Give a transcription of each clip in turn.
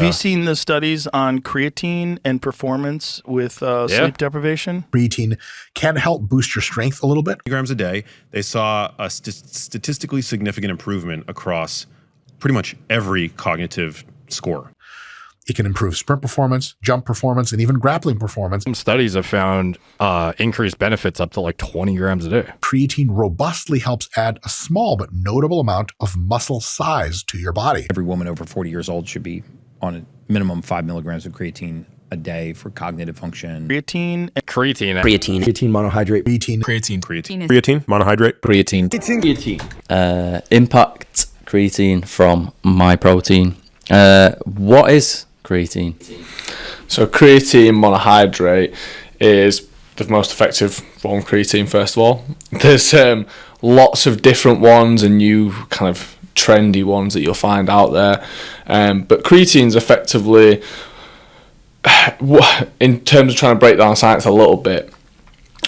Have you seen the studies on creatine and performance with sleep deprivation? Creatine can help boost your strength a little bit. Grams a day, they saw a statistically significant improvement across pretty much every cognitive score. It can improve sprint performance, jump performance, and even grappling performance. Some studies have found increased benefits up to like 20 grams a day. Creatine robustly helps add a small but notable amount of muscle size to your body. Every woman over 40 years old should be on a minimum 5 milligrams of creatine a day for cognitive function. Creatine Monohydrate. Creatine, monohydrate. Impact creatine from MyProtein. What is creatine? So creatine monohydrate is the most effective form of creatine, first of all. There's lots of different ones and new kind of trendy ones that you'll find out there. But creatine's effectively, in terms of trying to break down science a little bit,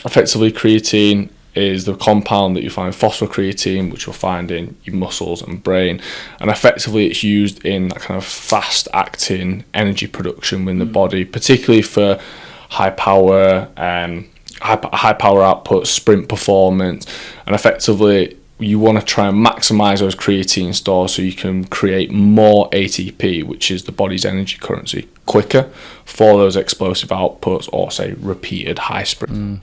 effectively creatine is the compound that you find phosphocreatine, which you'll find in your muscles and brain, and effectively it's used in that kind of fast acting energy production within the body, particularly for high power output, sprint performance, and effectively you want to try and maximize those creatine stores so you can create more ATP, which is the body's energy currency, quicker for those explosive outputs or say repeated high sprint.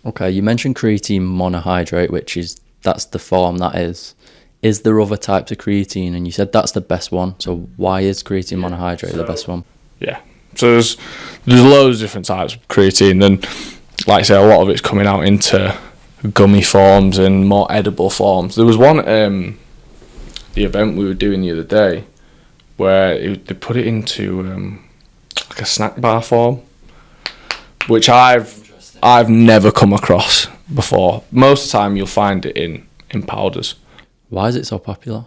Okay, you mentioned creatine monohydrate, that's the form that is. Is there other types of creatine? And you said that's the best one. So why is creatine monohydrate the best one? Yeah, so there's loads of different types of creatine, and like I say, a lot of it's coming out into gummy forms and more edible forms. There was one the event we were doing the other day where they put it into like a snack bar form, which I've never come across before. Most of the time you'll find it in powders. Why is it so popular?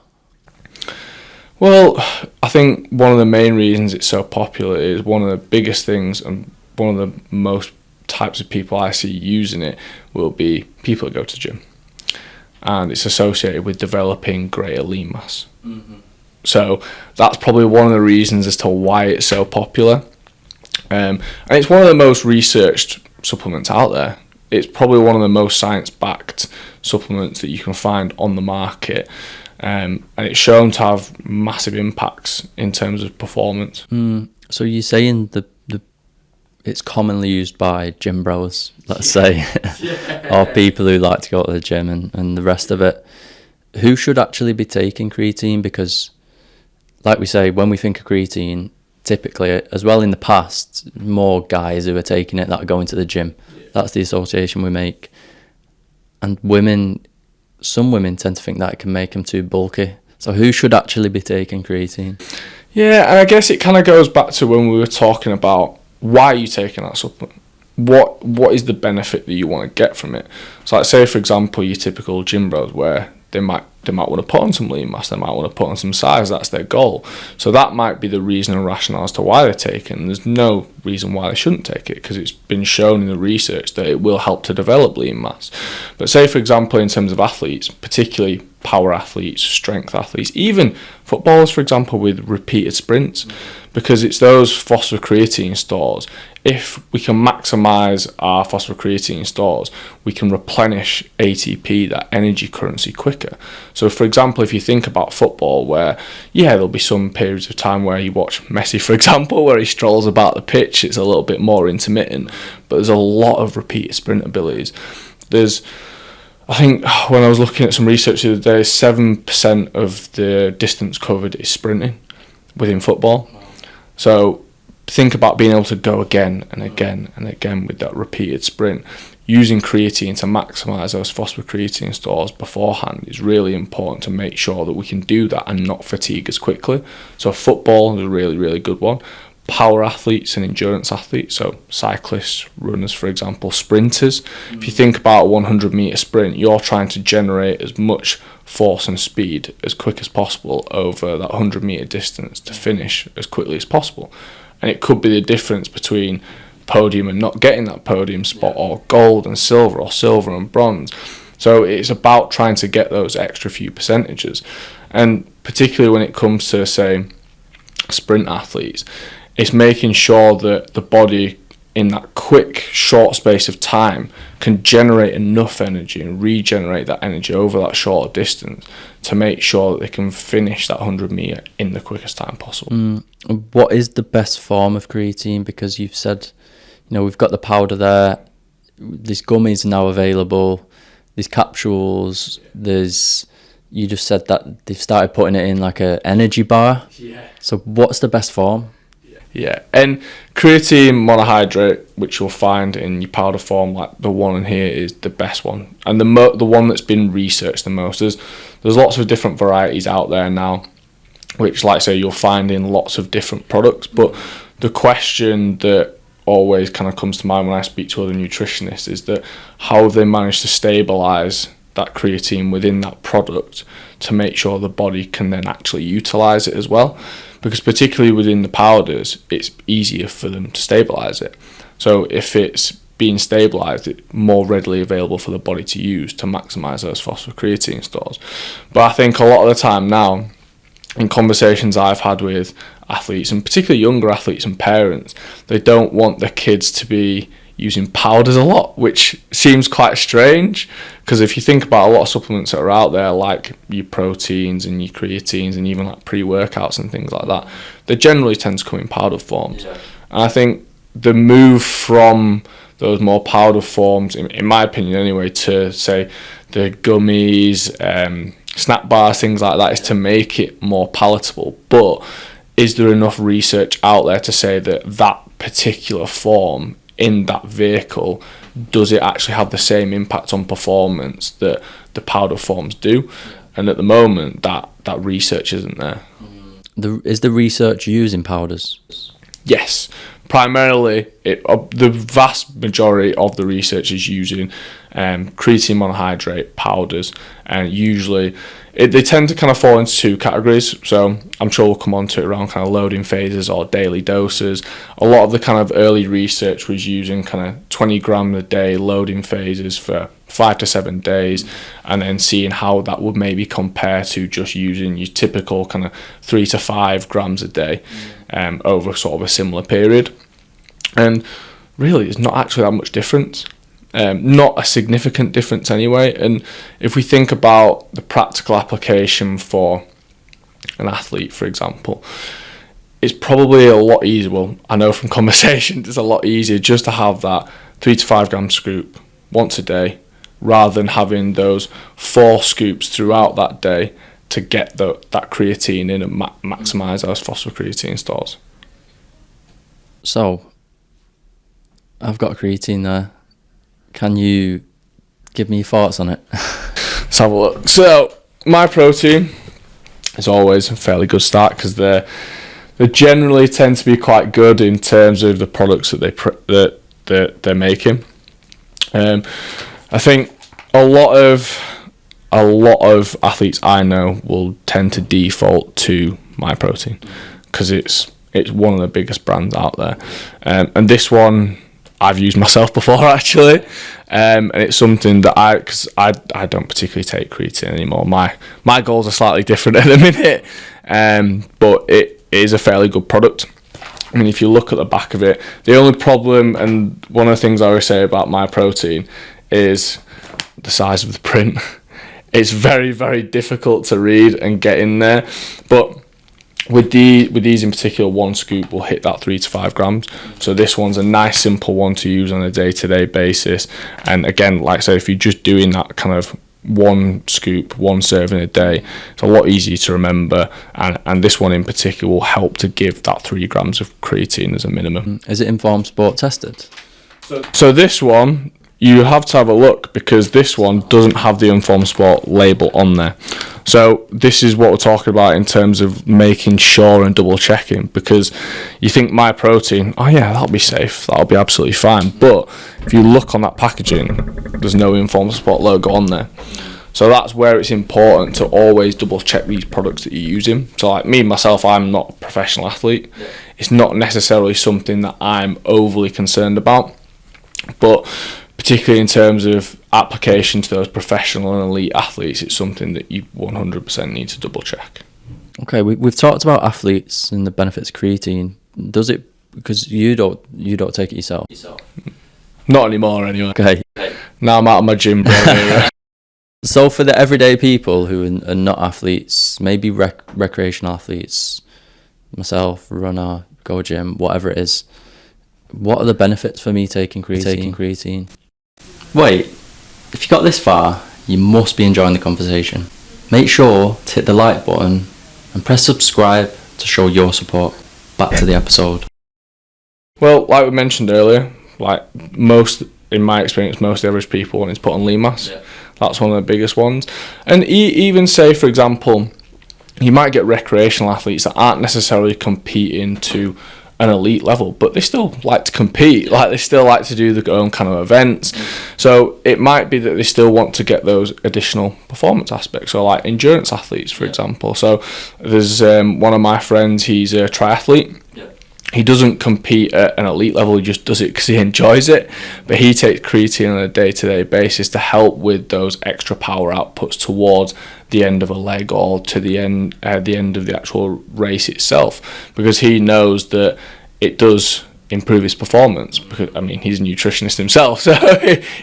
Well, I think one of the main reasons it's so popular is one of the biggest things, and one of the most types of people I see using it will be people that go to the gym. And it's associated with developing greater lean mass. So that's probably one of the reasons as to why it's so popular. And it's one of the most researched supplements out there. It's probably one of the most science-backed supplements that you can find on the market, and it's shown to have massive impacts in terms of performance. So you're saying it's commonly used by gym bros, let's say, or people who like to go to the gym and the rest of it. Who should actually be taking creatine? Because, like we say, when we think of creatine, typically, as well in the past, more guys who are taking it that are going to the gym. That's the association we make. And some women tend to think that it can make them too bulky. So who should actually be taking creatine? Yeah, and I guess it kind of goes back to when we were talking about why are you taking that supplement? What is the benefit that you want to get from it? So like say, for example, your typical gym bros where they might want to put on some lean mass, they might want to put on some size, that's their goal. So that might be the reason and rationale as to why they're taking. There's no reason why they shouldn't take it, because it's been shown in the research that it will help to develop lean mass. But say, for example, in terms of athletes, particularly power athletes, strength athletes, even footballers, for example, with repeated sprints, because it's those phosphocreatine stores. If we can maximize our phosphocreatine stores, we can replenish ATP, that energy currency, quicker. So, for example, if you think about football, where, there'll be some periods of time where you watch Messi, for example, where he strolls about the pitch, it's a little bit more intermittent, but there's a lot of repeated sprint abilities. I think when I was looking at some research the other day, 7% of the distance covered is sprinting within football. So think about being able to go again and again and again with that repeated sprint. Using creatine to maximise those phosphocreatine stores beforehand is really important to make sure that we can do that and not fatigue as quickly. So football is a really, really good one. Power athletes and endurance athletes, so cyclists, runners, for example, sprinters. If you think about a 100 metre sprint, you're trying to generate as much force and speed as quick as possible over that 100 metre distance to finish as quickly as possible. And it could be the difference between podium and not getting that podium spot, or gold and silver, or silver and bronze. So it's about trying to get those extra few percentages. And particularly when it comes to, say, sprint athletes, it's making sure that the body in that quick, short space of time can generate enough energy and regenerate that energy over that shorter distance to make sure that they can finish that 100 metre in the quickest time possible. What is the best form of creatine? Because you've said, we've got the powder there, these gummies are now available, these capsules, you just said that they've started putting it in like a energy bar. Yeah. So what's the best form? Yeah, and creatine monohydrate, which you'll find in your powder form, like the one in here, is the best one, and the one that's been researched the most. There's lots of different varieties out there now, which, like I say, you'll find in lots of different products. But the question that always kind of comes to mind when I speak to other nutritionists is that how have they managed to stabilize that creatine within that product to make sure the body can then actually utilize it as well, because particularly within the powders, it's easier for them to stabilize it. So if it's being stabilized, it's more readily available for the body to use to maximize those phosphocreatine stores. But I think a lot of the time now, in conversations I've had with athletes, and particularly younger athletes and parents, they don't want their kids to be using powders a lot, which seems quite strange, because if you think about a lot of supplements that are out there, like your proteins and your creatines and even like pre-workouts and things like that, they generally tend to come in powder forms. Yeah. And I think the move from those more powder forms, in my opinion anyway, to say the gummies, snack bars, things like that, is to make it more palatable. But is there enough research out there to say that that particular form in that vehicle, does it actually have the same impact on performance that the powder forms do? And at the moment, that research isn't there. Is the research using powders? Yes, primarily the vast majority of the research is using creatine monohydrate powders, and usually they tend to kind of fall into two categories. So I'm sure we'll come on to it around kind of loading phases or daily doses. A lot of the kind of early research was using kind of 20 grams a day loading phases for 5 to 7 days, and then seeing how that would maybe compare to just using your typical kind of 3 to 5 grams a day over sort of a similar period. And really, there's not actually that much difference. Not a significant difference anyway. And if we think about the practical application for an athlete, for example, it's probably a lot easier. Well, I know from conversations, it's a lot easier just to have that 3 to 5 gram scoop once a day, rather than having those 4 scoops throughout that day to get that creatine in and maximize those phosphocreatine stores. So, I've got creatine there. Can you give me your thoughts on it? Let's have a look. So, my protein is always a fairly good start, because they generally tend to be quite good in terms of the products that they're making. I think a lot of athletes I know will tend to default to my protein, because it's one of the biggest brands out there, and this one I've used myself before actually, and it's something that because I don't particularly take creatine anymore. My goals are slightly different at the minute, but it is a fairly good product. I mean, if you look at the back of it, the only problem, and one of the things I always say about my protein, is the size of the print. It's very, very difficult to read and get in there, but with these in particular, 1 scoop will hit that 3 to 5 grams. So this one's a nice simple one to use on a day-to-day basis. And again, like I said, if you're just doing that kind of 1 scoop, 1 serving a day, it's a lot easier to remember. And this one in particular will help to give that 3 grams of creatine as a minimum. Is it Informed Sport tested? So this one, you have to have a look, because this one doesn't have the Informed Sport label on there. So this is what we're talking about in terms of making sure and double checking, because you think my protein, oh yeah, that'll be safe, that'll be absolutely fine. But if you look on that packaging, there's no Informed Sport logo on there. So that's where it's important to always double check these products that you're using. So like me, myself, I'm not a professional athlete. It's not necessarily something that I'm overly concerned about. But particularly in terms of application to those professional and elite athletes, it's something that you 100% need to double check. Okay, we've talked about athletes and the benefits of creatine. Does it, because you don't take it yourself? Not anymore, anyway. Okay. Now I'm out of my gym, bro. So for the everyday people who are not athletes, maybe recreational athletes, myself, runner, go gym, whatever it is, what are the benefits for me taking creatine? Wait, if you got this far, you must be enjoying the conversation. Make sure to hit the like button and press subscribe to show your support. Back to the episode. Well, like we mentioned earlier, in my experience, most average people want to put on lean mass. Yeah. That's one of the biggest ones. And even say, for example, you might get recreational athletes that aren't necessarily competing to an elite level, but they still like to compete. Like, they still like to do their own kind of events. So it might be that they still want to get those additional performance aspects. So like endurance athletes, for example. So there's one of my friends, he's a triathlete. He doesn't compete at an elite level, he just does it because he enjoys it. But he takes creatine on a day-to-day basis to help with those extra power outputs towards the end of a leg or to the end of the actual race itself, because he knows that it does improve his performance. Because I mean, he's a nutritionist himself, so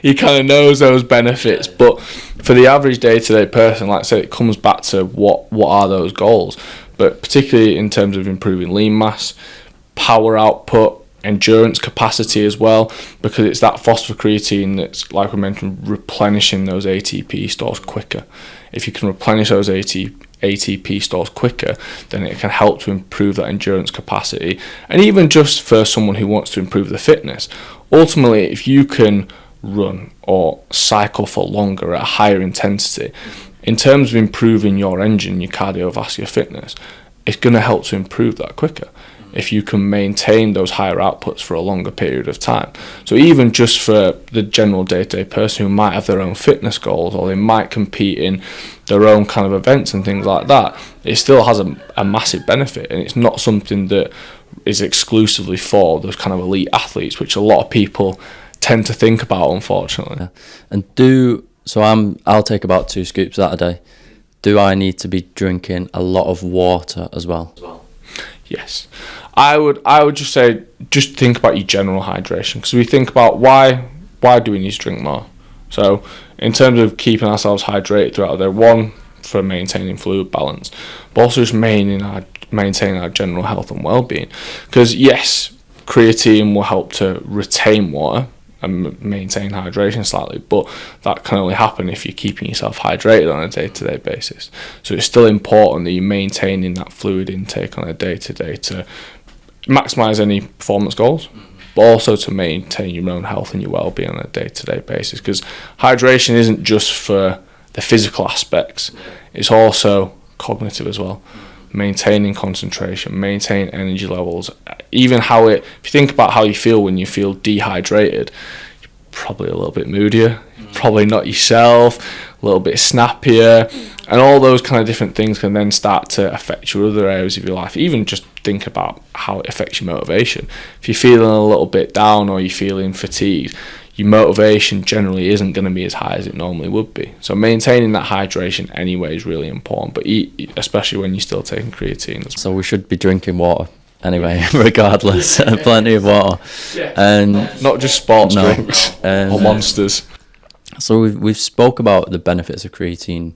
he kind of knows those benefits. But for the average day-to-day person, like I said, it comes back to what are those goals. But particularly in terms of improving lean mass, power output, endurance capacity as well, because it's that phosphocreatine that's, like we mentioned, replenishing those ATP stores quicker. If you can replenish those ATP stores quicker, then it can help to improve that endurance capacity. And even just for someone who wants to improve their fitness, ultimately, if you can run or cycle for longer at a higher intensity, in terms of improving your engine, your cardiovascular fitness, it's going to help to improve that quicker if you can maintain those higher outputs for a longer period of time. So even just for the general day-to-day person who might have their own fitness goals, or they might compete in their own kind of events and things like that, it still has a massive benefit, and it's not something that is exclusively for those kind of elite athletes, which a lot of people tend to think about, unfortunately. Yeah. And I'll take about 2 scoops that a day. Do I need to be drinking a lot of water as well? Yes. I would just say, just think about your general hydration, because we think about why do we need to drink more. So in terms of keeping ourselves hydrated throughout the day, one, for maintaining fluid balance, but also just maintaining our general health and well-being. Because yes, creatine will help to retain water and maintain hydration slightly, but that can only happen if you're keeping yourself hydrated on a day-to-day basis. So it's still important that you're maintaining that fluid intake on a day-to-day to maximize any performance goals, but also to maintain your own health and your well-being on a day-to-day basis, because hydration isn't just for the physical aspects, it's also cognitive as well. Maintaining concentration, maintaining energy levels, even if you think about how you feel when you feel dehydrated, you're probably a little bit moodier, probably not yourself, a little bit snappier, and all those kind of different things can then start to affect your other areas of your life. Even just think about how it affects your motivation. If you're feeling a little bit down or you're feeling fatigued, your motivation generally isn't going to be as high as it normally would be. So maintaining that hydration anyway is really important, but especially when you're still taking creatine. So we should be drinking water anyway, regardless. Plenty of water. And not just sports drinks or monsters. So we've spoke about the benefits of creatine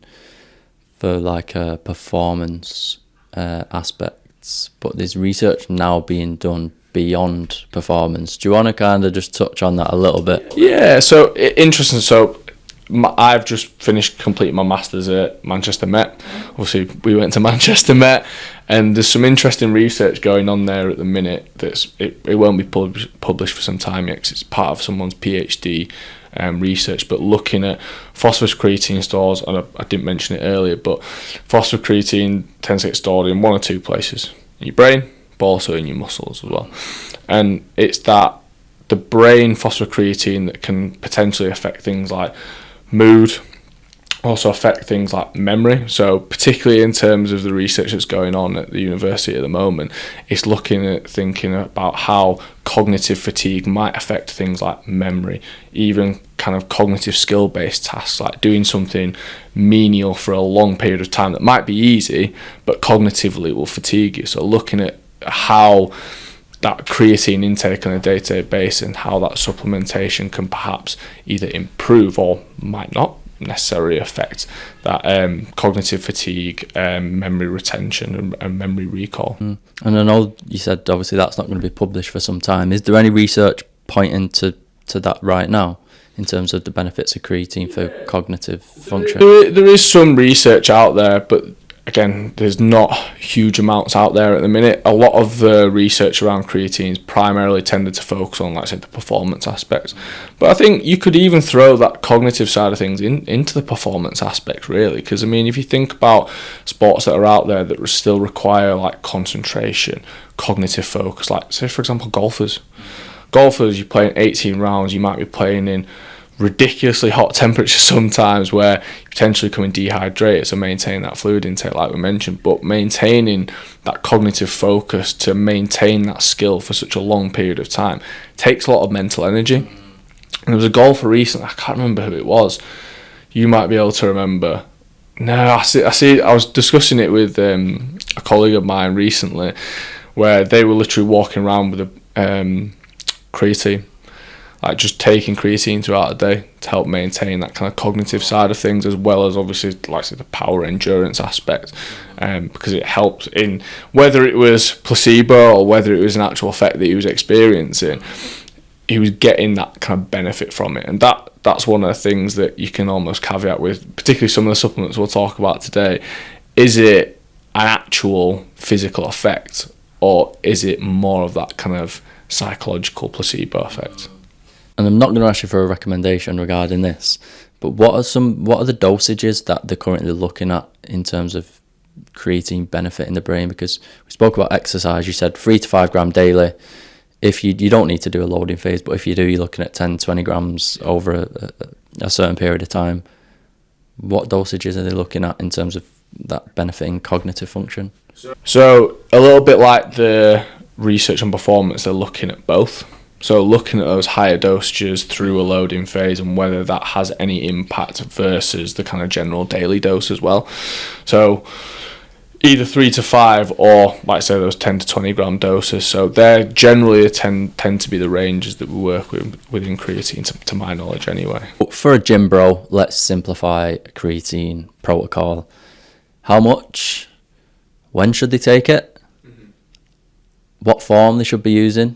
for like performance aspects, but there's research now being done beyond performance. Do you want to kind of just touch on that a little bit? Yeah, so interesting. So I've just completing my Masters at Manchester Met. Obviously, we went to Manchester Met, and there's some interesting research going on there at the minute. It won't be published for some time yet, because it's part of someone's PhD research, but looking at phosphocreatine stores, and I didn't mention it earlier, but phosphocreatine tends to get stored in one or two places: in your brain, but also in your muscles as well. And it's the brain phosphocreatine that can potentially affect things like mood, also affect things like memory. So particularly in terms of the research that's going on at the university at the moment, it's thinking about how cognitive fatigue might affect things like memory, even kind of cognitive skill-based tasks, like doing something menial for a long period of time that might be easy, but cognitively will fatigue you. So looking at how that creatine intake on a day-to-day basis and how that supplementation can perhaps either improve or might not necessarily affect that cognitive fatigue, memory retention and memory recall. And I know you said obviously that's not going to be published for some time. Is there any research pointing to that right now in terms of the benefits of creatine for cognitive function? There is some research out there, but again, there's not huge amounts out there at the minute. A lot of the research around creatines primarily tended to focus on, like I said, the performance aspects. But I think you could even throw that cognitive side of things into the performance aspects, really. Because, I mean, if you think about sports that are out there that still require, like, concentration, cognitive focus, like, say, for example, golfers. Golfers, you're playing 18 rounds, you might be playing in ridiculously hot temperatures sometimes where you potentially becoming dehydrated, so maintain that fluid intake like we mentioned, but maintaining that cognitive focus to maintain that skill for such a long period of time takes a lot of mental energy. And there was a golfer recently, I can't remember who it was, you might be able to remember. No, I see. I was discussing it with a colleague of mine recently where they were literally walking around with a creatine, like just taking creatine throughout the day to help maintain that kind of cognitive side of things, as well as obviously, like I said, the power endurance aspect, because it helps in whether it was placebo or whether it was an actual effect that he was experiencing, he was getting that kind of benefit from it. And that's one of the things that you can almost caveat with, particularly some of the supplements we'll talk about today. Is it an actual physical effect, or is it more of that kind of psychological placebo effect? And I'm not going to ask you for a recommendation regarding this, but what are the dosages that they're currently looking at in terms of creatine benefit in the brain? Because we spoke about exercise. You said 3 to 5 gram daily. If you don't need to do a loading phase, but if you do, you're looking at 10, 20 grams over a certain period of time. What dosages are they looking at in terms of that benefiting cognitive function? So a little bit like the research on performance, they're looking at both. So looking at those higher dosages through a loading phase and whether that has any impact versus the kind of general daily dose as well. So either 3 to 5 or, like I say, those 10 to 20 gram doses. So they're generally tend to be the ranges that we work with within creatine, to my knowledge anyway. For a gym bro, let's simplify a creatine protocol. How much? When should they take it? What form they should be using?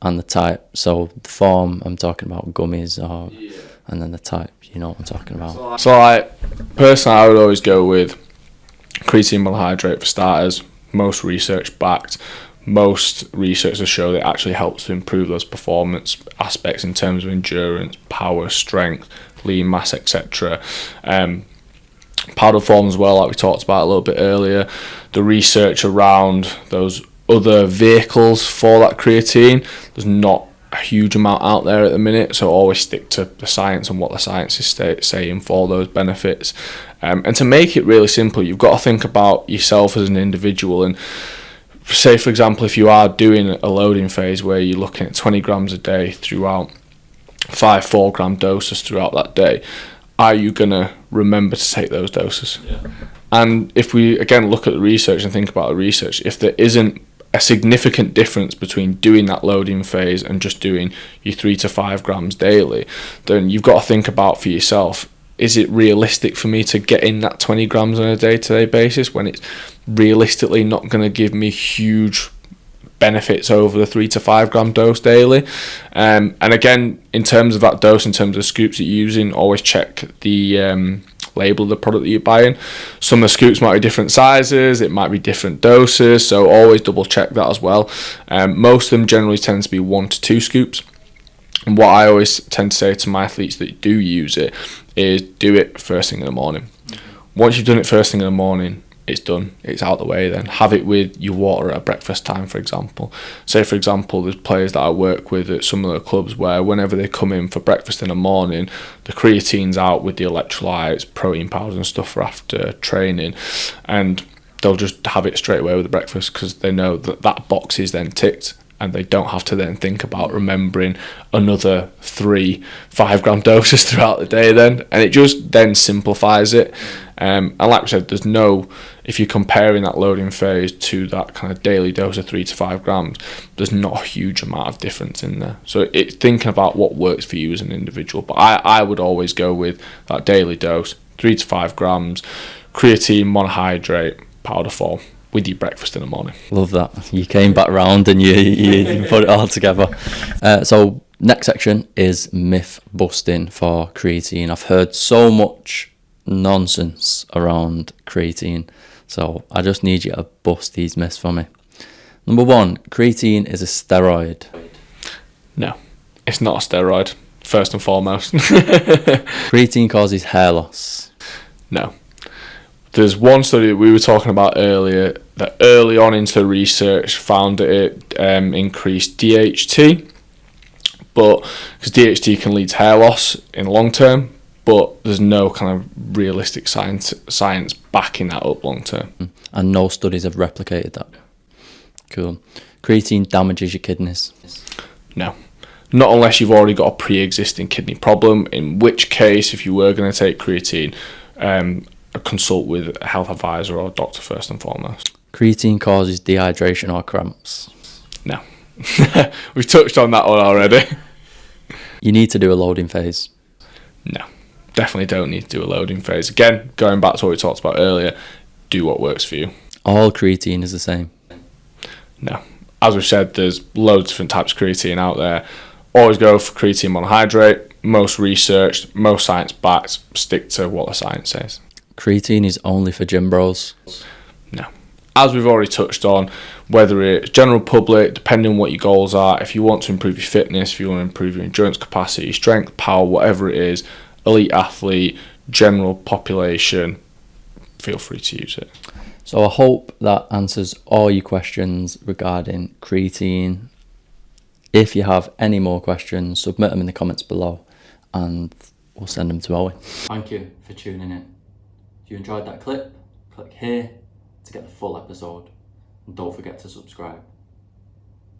And the type. So the form, I'm talking about gummies, and then the type, you know what I'm talking about. So personally, I would always go with creatine monohydrate for starters. Most research backed. Most researchers show that it actually helps to improve those performance aspects in terms of endurance, power, strength, lean mass, etc. Powder form as well, like we talked about a little bit earlier. The research around those other vehicles for that creatine, there's not a huge amount out there at the minute, so always stick to the science and what the science is saying for those benefits. And to make it really simple, you've got to think about yourself as an individual. And say, for example, if you are doing a loading phase where you're looking at 20 grams a day throughout 5 4-gram doses throughout that day, are you going to remember to take those doses? Yeah. And if we again look at the research and think about the research, if there isn't a significant difference between doing that loading phase and just doing your 3 to 5 grams daily, then you've got to think about for yourself, is it realistic for me to get in that 20 grams on a day-to-day basis when it's realistically not going to give me huge benefits over the 3 to 5 gram dose daily? And again, in terms of that dose, in terms of scoops that you're using, always check the label of the product that you're buying. Some of the scoops might be different sizes, it might be different doses, so always double check that as well. Most of them generally tend to be 1 to 2 scoops. And what I always tend to say to my athletes that do use it is do it first thing in the morning. Once you've done it first thing in the morning, it's done. It's out the way then. Have it with your water at breakfast time, for example. Say, for example, there's players that I work with at some of the clubs where whenever they come in for breakfast in the morning, the creatine's out with the electrolytes, protein powders and stuff for after training, and they'll just have it straight away with the breakfast because they know that that box is then ticked, and they don't have to then think about remembering another 3 5-gram doses throughout the day then, and it just then simplifies it. And like we said, there's no, if you're comparing that loading phase to that kind of daily dose of 3 to 5 grams, there's not a huge amount of difference in there. So it's thinking about what works for you as an individual. But I would always go with that daily dose, 3 to 5 grams, creatine, monohydrate, powder form, with your breakfast in the morning. Love that. You came back round and you put it all together. So next section is myth busting for creatine. I've heard so much nonsense around creatine, so I just need you to bust these myths for me. Number 1, creatine is a steroid. No, it's not a steroid, first and foremost. Creatine causes hair loss. No. There's one study that we were talking about earlier that early on into research found that it increased DHT, but because DHT can lead to hair loss in long term, but there's no kind of realistic science backing that up long term. And no studies have replicated that. Cool. Creatine damages your kidneys. No. Not unless you've already got a pre-existing kidney problem, in which case, if you were going to take creatine, consult with a health advisor or a doctor first and foremost. Creatine causes dehydration or cramps. No. We've touched on that one already. You need to do a loading phase. No. Definitely don't need to do a loading phase. Again, going back to what we talked about earlier, do what works for you. All creatine is the same. No. As we've said, there's loads of different types of creatine out there. Always go for creatine monohydrate. Most researched, most science backed. Stick to what the science says. Creatine is only for gym bros. No. As we've already touched on, whether it's general public, depending on what your goals are, if you want to improve your fitness, if you want to improve your endurance capacity, strength, power, whatever it is, elite athlete, general population, feel free to use it. So I hope that answers all your questions regarding creatine. If you have any more questions, submit them in the comments below and we'll send them to Eoin. Thank you for tuning in. If you enjoyed that clip, click here to get the full episode. And don't forget to subscribe.